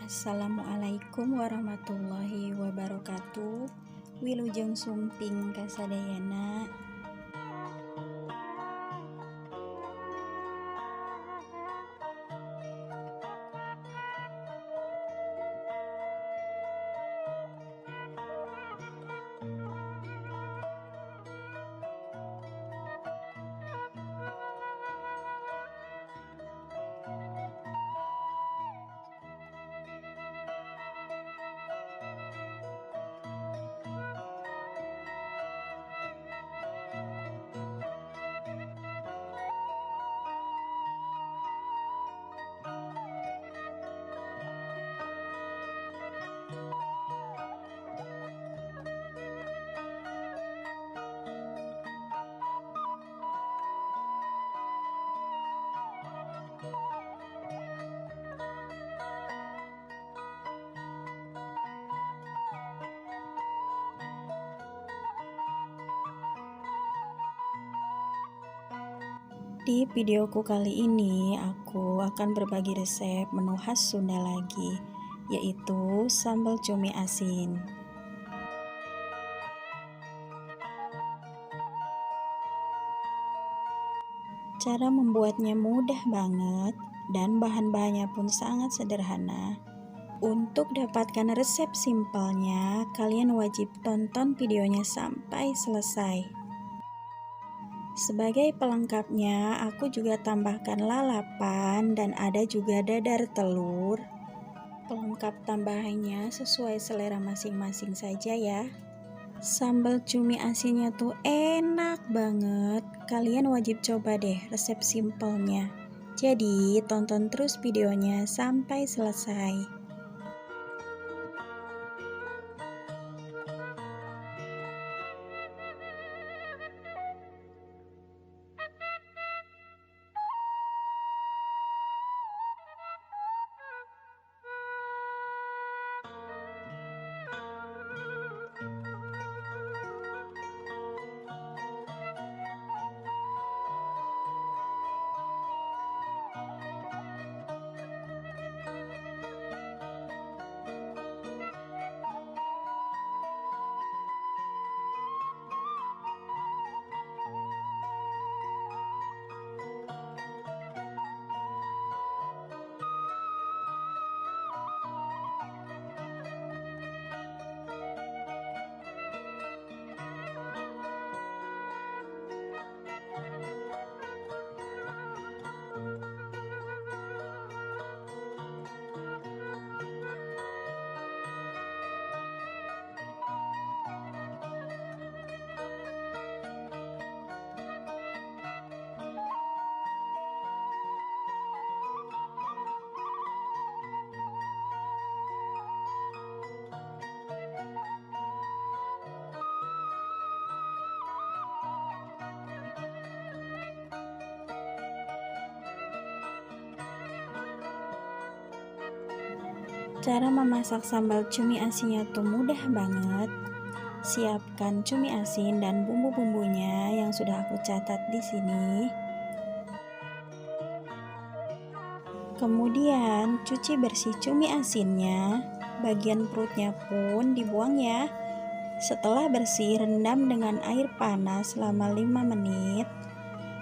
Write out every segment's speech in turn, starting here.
Assalamualaikum warahmatullahi wabarakatuh. Wilujeng sumping kasadayana. Di videoku kali ini, aku akan berbagi resep menu khas Sunda lagi, yaitu sambal cumi asin. Cara membuatnya mudah banget dan bahan-bahannya pun sangat sederhana. Untuk dapatkan resep simpelnya, kalian wajib tonton videonya sampai selesai. Sebagai pelengkapnya, aku juga tambahkan lalapan dan ada juga dadar telur. Pelengkap tambahannya sesuai selera masing-masing saja ya. Sambal cumi asinnya tuh enak banget. Kalian wajib coba deh resep simpelnya. Jadi, tonton terus videonya sampai selesai. Cara memasak sambal cumi asinnya tuh mudah banget. Siapkan cumi asin dan bumbu-bumbunya yang sudah aku catat di sini. Kemudian cuci bersih cumi asinnya, bagian perutnya pun dibuang ya. Setelah bersih, rendam dengan air panas selama 5 menit.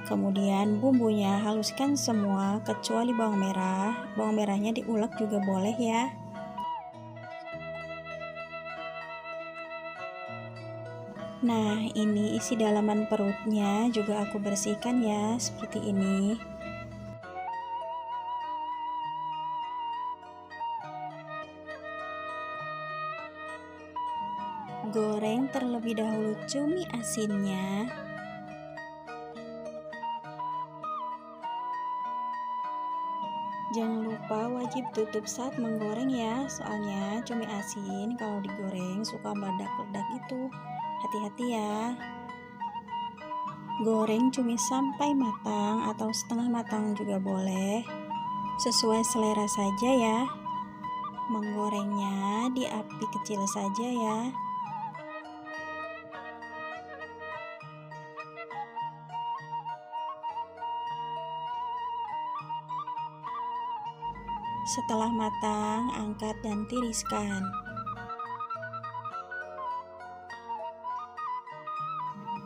Kemudian bumbunya haluskan semua kecuali bawang merah. Bawang merahnya diulek juga boleh ya. Nah, ini isi dalaman perutnya juga aku bersihkan ya, seperti ini. Goreng terlebih dahulu cumi asinnya. Jangan lupa wajib tutup saat menggoreng ya, soalnya cumi asin kalau digoreng suka meledak-ledak itu. Hati-hati ya. Goreng cumi sampai matang atau setengah matang juga boleh. Sesuai selera saja ya. Menggorengnya di api kecil saja ya. Setelah matang, angkat dan tiriskan.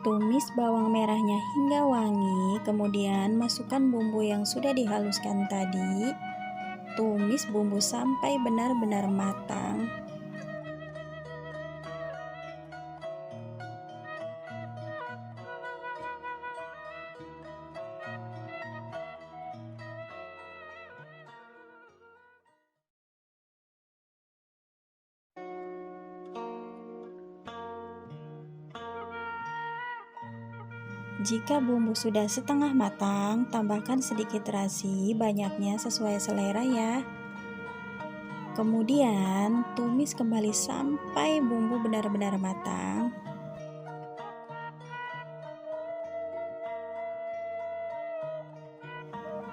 Tumis bawang merahnya hingga wangi, kemudian masukkan bumbu yang sudah dihaluskan tadi. Tumis bumbu sampai benar-benar matang. Jika bumbu sudah setengah matang, tambahkan sedikit terasi, banyaknya sesuai selera ya. Kemudian, tumis kembali sampai bumbu benar-benar matang.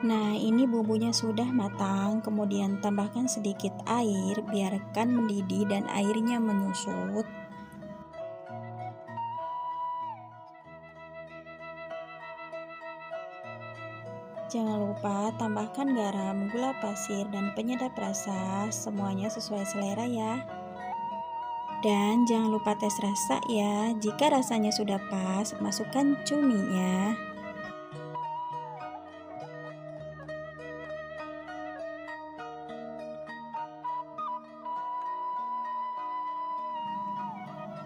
Nah, ini bumbunya sudah matang, kemudian tambahkan sedikit air, biarkan mendidih dan airnya menyusut. Jangan lupa tambahkan garam, gula pasir, dan penyedap rasa, semuanya sesuai selera ya. Dan jangan lupa tes rasa ya, jika rasanya sudah pas, masukkan cuminya.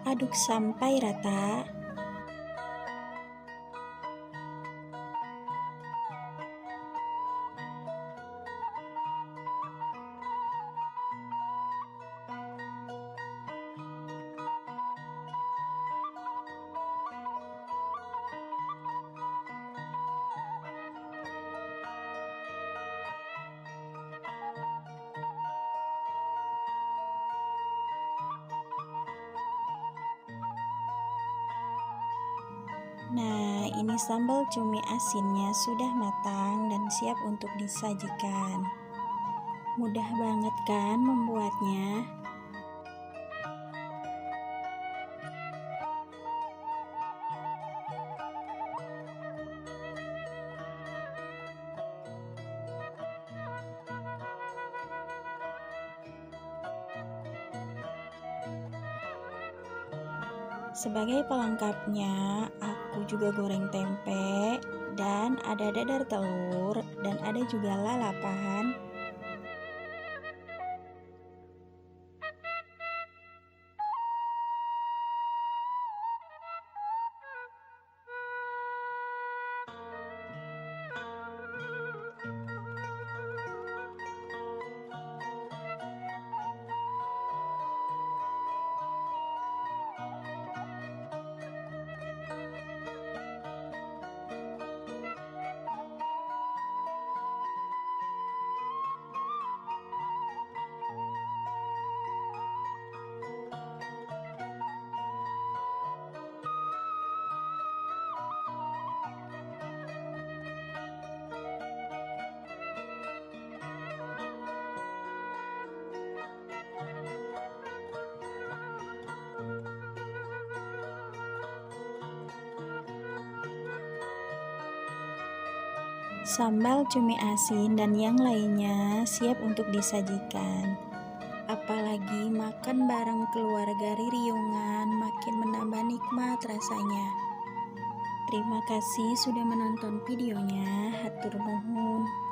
Aduk sampai rata. Nah, ini sambal cumi asinnya sudah matang dan siap untuk disajikan. Mudah banget kan membuatnya? Sebagai pelengkapnya, aku juga goreng tempe dan ada dadar telur dan ada juga lalapan. Sambal cumi asin dan yang lainnya siap untuk disajikan. Apalagi makan bareng keluarga Ririungan makin menambah nikmat rasanya. Terima kasih sudah menonton videonya. Hatur nuhun.